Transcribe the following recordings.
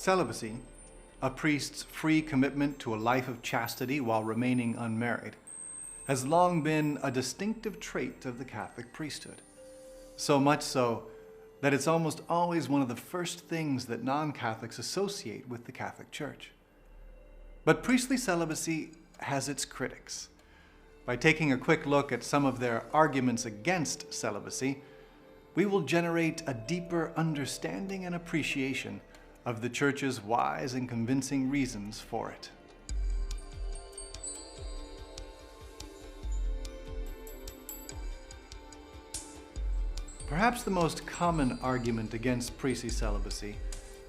Celibacy, a priest's free commitment to a life of chastity while remaining unmarried, has long been a distinctive trait of the Catholic priesthood. So much so that it's almost always one of the first things that non-Catholics associate with the Catholic Church. But priestly celibacy has its critics. By taking a quick look at some of their arguments against celibacy, we will generate a deeper understanding and appreciation of the Church's wise and convincing reasons for it. Perhaps the most common argument against priestly celibacy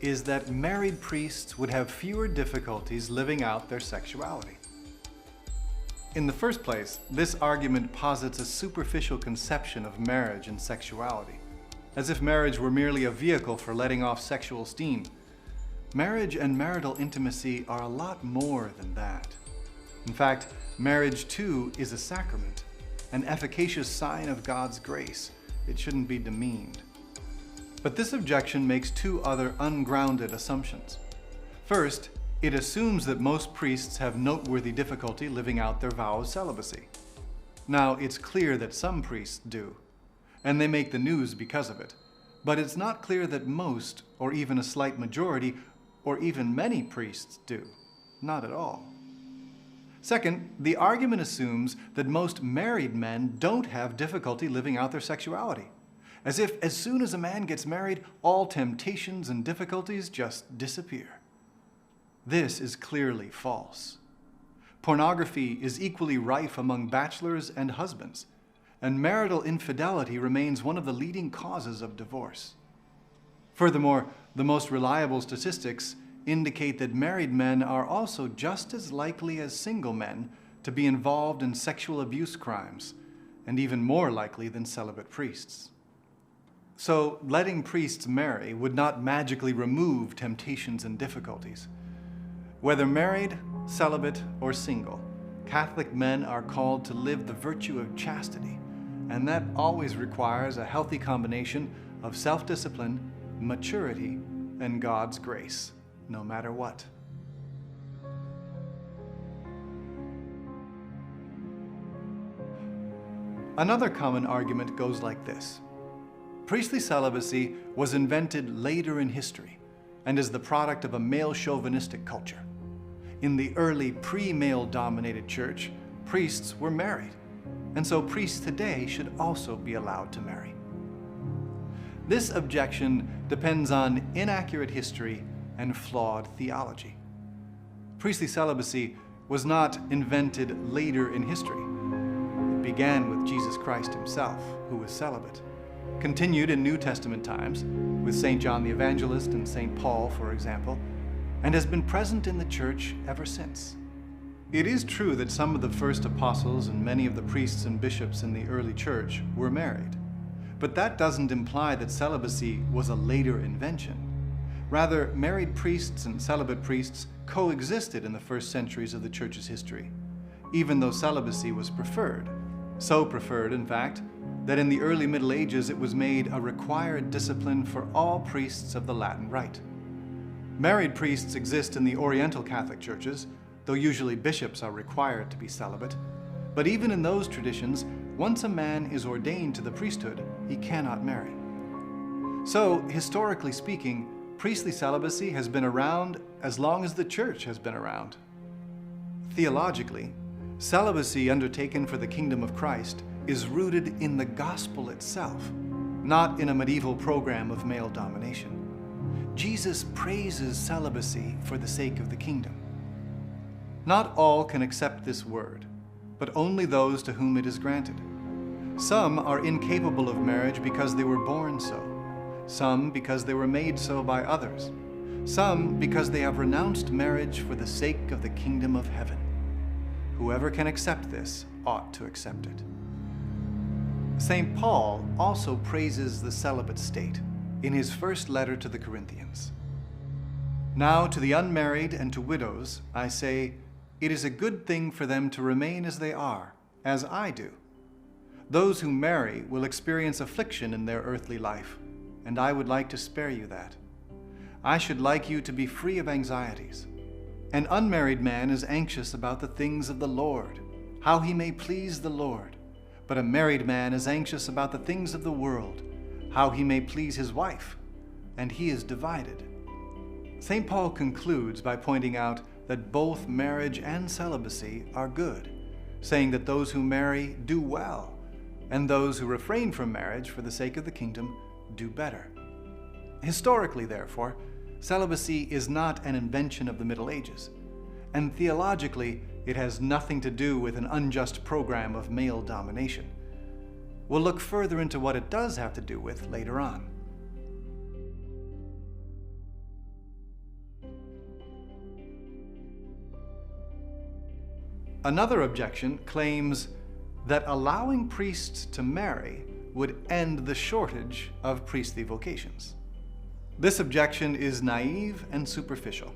is that married priests would have fewer difficulties living out their sexuality. In the first place, this argument posits a superficial conception of marriage and sexuality, as if marriage were merely a vehicle for letting off sexual steam. Marriage and marital intimacy are a lot more than that. In fact, marriage too is a sacrament, an efficacious sign of God's grace. It shouldn't be demeaned. But this objection makes two other ungrounded assumptions. First, it assumes that most priests have noteworthy difficulty living out their vow of celibacy. Now, it's clear that some priests do, and they make the news because of it. But it's not clear that most, or even a slight majority, or even many priests do. Not at all. Second, the argument assumes that most married men don't have difficulty living out their sexuality, as if as soon as a man gets married, all temptations and difficulties just disappear. This is clearly false. Pornography is equally rife among bachelors and husbands, and marital infidelity remains one of the leading causes of divorce. Furthermore, the most reliable statistics indicate that married men are also just as likely as single men to be involved in sexual abuse crimes, and even more likely than celibate priests. So, letting priests marry would not magically remove temptations and difficulties. Whether married, celibate, or single, Catholic men are called to live the virtue of chastity, and that always requires a healthy combination of self-discipline, maturity, and God's grace, no matter what. Another common argument goes like this. Priestly celibacy was invented later in history and is the product of a male chauvinistic culture. In the early pre-male dominated church, priests were married, and so priests today should also be allowed to marry. This objection depends on inaccurate history and flawed theology. Priestly celibacy was not invented later in history. It began with Jesus Christ himself, who was celibate, continued in New Testament times, with St. John the Evangelist and St. Paul, for example, and has been present in the Church ever since. It is true that some of the first apostles and many of the priests and bishops in the early Church were married, but that doesn't imply that celibacy was a later invention. Rather, married priests and celibate priests coexisted in the first centuries of the Church's history, even though celibacy was preferred. So preferred, in fact, that in the early Middle Ages it was made a required discipline for all priests of the Latin Rite. Married priests exist in the Oriental Catholic churches, though usually bishops are required to be celibate. But even in those traditions, once a man is ordained to the priesthood, he cannot marry. So, historically speaking, priestly celibacy has been around as long as the Church has been around. Theologically, celibacy undertaken for the kingdom of Christ is rooted in the gospel itself, not in a medieval program of male domination. Jesus praises celibacy for the sake of the kingdom. Not all can accept this word, but only those to whom it is granted. Some are incapable of marriage because they were born so, some because they were made so by others, some because they have renounced marriage for the sake of the kingdom of heaven. Whoever can accept this ought to accept it. St. Paul also praises the celibate state in his first letter to the Corinthians. Now to the unmarried and to widows, I say, it is a good thing for them to remain as they are, as I do. Those who marry will experience affliction in their earthly life, and I would like to spare you that. I should like you to be free of anxieties. An unmarried man is anxious about the things of the Lord, how he may please the Lord. But a married man is anxious about the things of the world, how he may please his wife, and he is divided. St. Paul concludes by pointing out that both marriage and celibacy are good, saying that those who marry do well, and those who refrain from marriage for the sake of the kingdom do better. Historically, therefore, celibacy is not an invention of the Middle Ages, and theologically, it has nothing to do with an unjust program of male domination. We'll look further into what it does have to do with later on. Another objection claims that allowing priests to marry would end the shortage of priestly vocations. This objection is naive and superficial.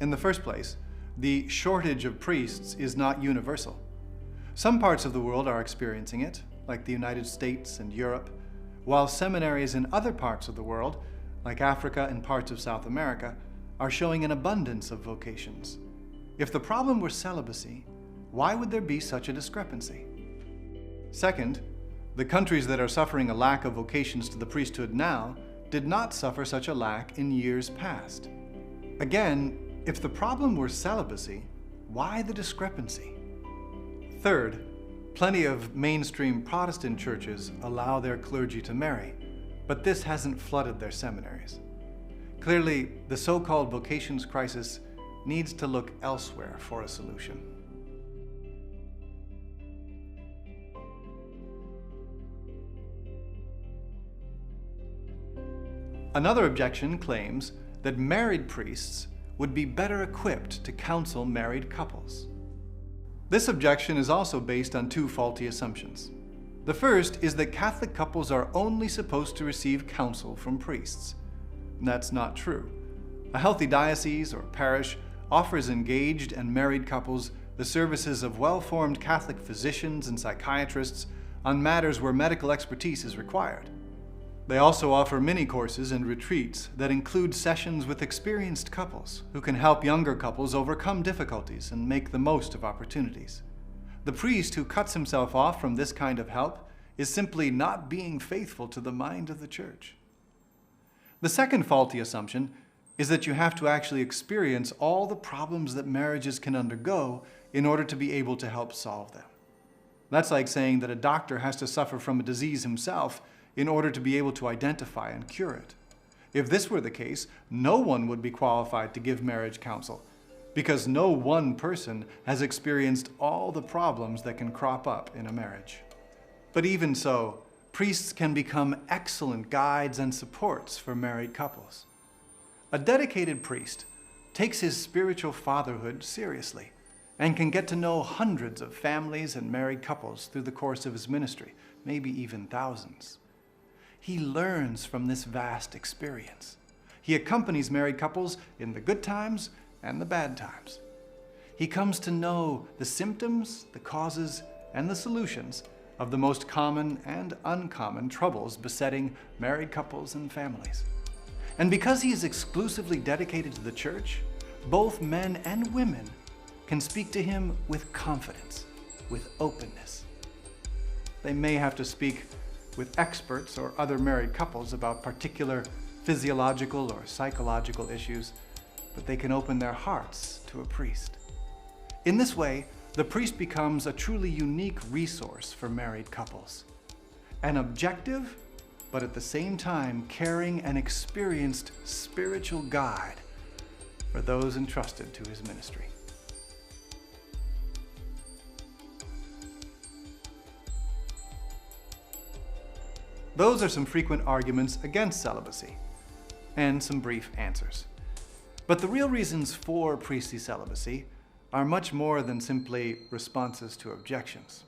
In the first place, the shortage of priests is not universal. Some parts of the world are experiencing it, like the United States and Europe, while seminaries in other parts of the world, like Africa and parts of South America, are showing an abundance of vocations. If the problem were celibacy, why would there be such a discrepancy? Second, the countries that are suffering a lack of vocations to the priesthood now did not suffer such a lack in years past. Again, if the problem were celibacy, why the discrepancy? Third, plenty of mainstream Protestant churches allow their clergy to marry, but this hasn't flooded their seminaries. Clearly, the so-called vocations crisis needs to look elsewhere for a solution. Another objection claims that married priests would be better equipped to counsel married couples. This objection is also based on two faulty assumptions. The first is that Catholic couples are only supposed to receive counsel from priests. That's not true. A healthy diocese or parish offers engaged and married couples the services of well-formed Catholic physicians and psychiatrists on matters where medical expertise is required. They also offer mini-courses and retreats that include sessions with experienced couples who can help younger couples overcome difficulties and make the most of opportunities. The priest who cuts himself off from this kind of help is simply not being faithful to the mind of the Church. The second faulty assumption is that you have to actually experience all the problems that marriages can undergo in order to be able to help solve them. That's like saying that a doctor has to suffer from a disease himself in order to be able to identify and cure it. If this were the case, no one would be qualified to give marriage counsel, because no one person has experienced all the problems that can crop up in a marriage. But even so, priests can become excellent guides and supports for married couples. A dedicated priest takes his spiritual fatherhood seriously and can get to know hundreds of families and married couples through the course of his ministry, maybe even thousands. He learns from this vast experience. He accompanies married couples in the good times and the bad times. He comes to know the symptoms, the causes, and the solutions of the most common and uncommon troubles besetting married couples and families. And because he is exclusively dedicated to the Church, both men and women can speak to him with confidence, with openness. They may have to speak with experts or other married couples about particular physiological or psychological issues, but they can open their hearts to a priest. In this way, the priest becomes a truly unique resource for married couples. An objective, but at the same time caring and experienced spiritual guide for those entrusted to his ministry. Those are some frequent arguments against celibacy, and some brief answers. But the real reasons for priestly celibacy are much more than simply responses to objections.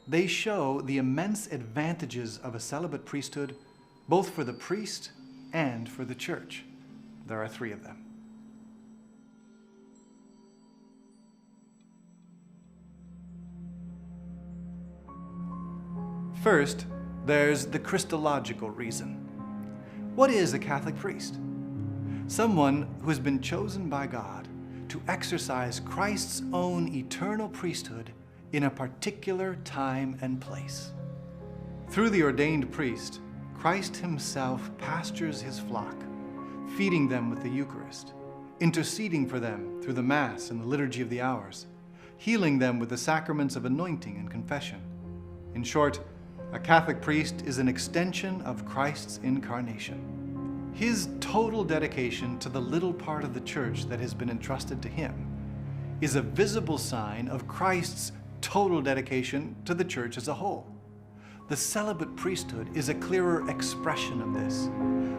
They show the immense advantages of a celibate priesthood, both for the priest and for the Church. There are three of them. First, there's the Christological reason. What is a Catholic priest? someone who has been chosen by God to exercise Christ's own eternal priesthood in a particular time and place. Through the ordained priest, Christ himself pastures his flock, feeding them with the Eucharist, interceding for them through the Mass and the Liturgy of the Hours, healing them with the sacraments of anointing and confession. In short, a Catholic priest is an extension of Christ's incarnation. His total dedication to the little part of the church that has been entrusted to him is a visible sign of Christ's total dedication to the church as a whole. The celibate priesthood is a clearer expression of this,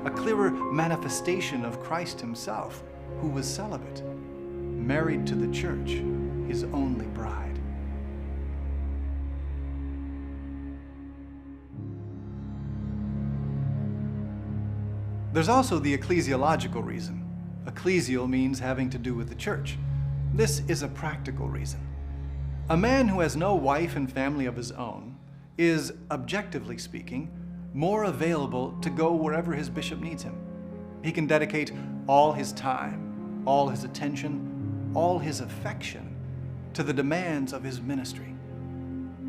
a clearer manifestation of Christ himself, who was celibate, married to the church, his only bride. There's also the ecclesiological reason. Ecclesial means having to do with the church. This is a practical reason. A man who has no wife and family of his own is, objectively speaking, more available to go wherever his bishop needs him. He can dedicate all his time, all his attention, all his affection to the demands of his ministry.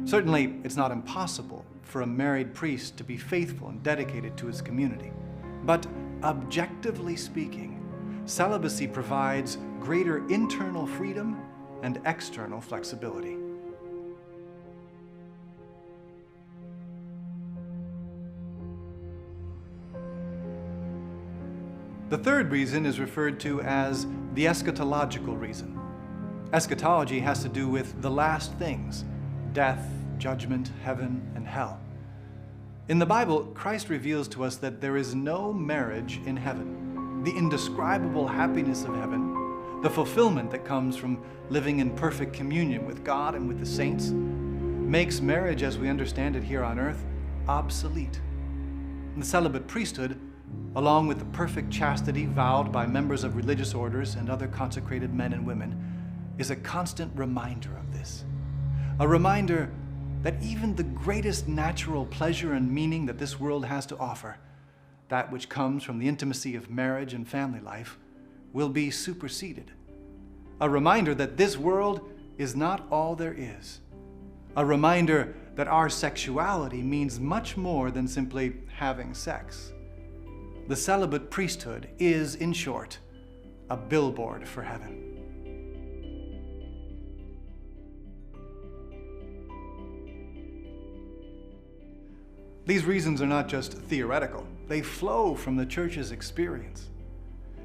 Certainly, it's not impossible for a married priest to be faithful and dedicated to his community. But objectively speaking, celibacy provides greater internal freedom and external flexibility. The third reason is referred to as the eschatological reason. Eschatology has to do with the last things: death, judgment, heaven, and hell. In the Bible, Christ reveals to us that there is no marriage in heaven. The indescribable happiness of heaven, the fulfillment that comes from living in perfect communion with God and with the saints, makes marriage as we understand it here on earth obsolete. The celibate priesthood, along with the perfect chastity vowed by members of religious orders and other consecrated men and women, is a constant reminder of this. A reminder that even the greatest natural pleasure and meaning that this world has to offer, that which comes from the intimacy of marriage and family life, will be superseded. A reminder that this world is not all there is. A reminder that our sexuality means much more than simply having sex. The celibate priesthood is, in short, a billboard for heaven. These reasons are not just theoretical. They flow from the church's experience.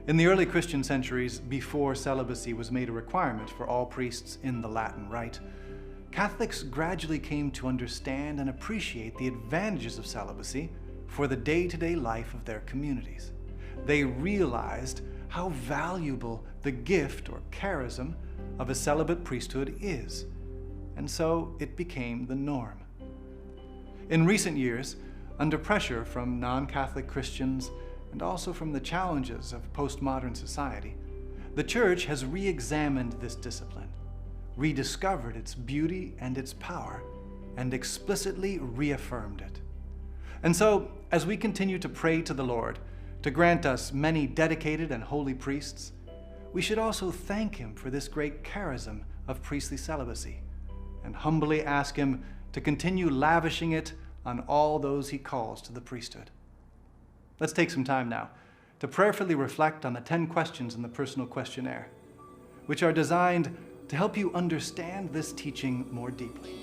In the early Christian centuries, before celibacy was made a requirement for all priests in the Latin Rite, Catholics gradually came to understand and appreciate the advantages of celibacy for the day-to-day life of their communities. They realized how valuable the gift or charism of a celibate priesthood is, and so it became the norm. In recent years, under pressure from non-Catholic Christians and also from the challenges of postmodern society, the Church has re-examined this discipline, rediscovered its beauty and its power, and explicitly reaffirmed it. And so, as we continue to pray to the Lord to grant us many dedicated and holy priests, we should also thank Him for this great charism of priestly celibacy and humbly ask Him to continue lavishing it on all those He calls to the priesthood. Let's take some time now to prayerfully reflect on the 10 questions in the personal questionnaire, which are designed to help you understand this teaching more deeply.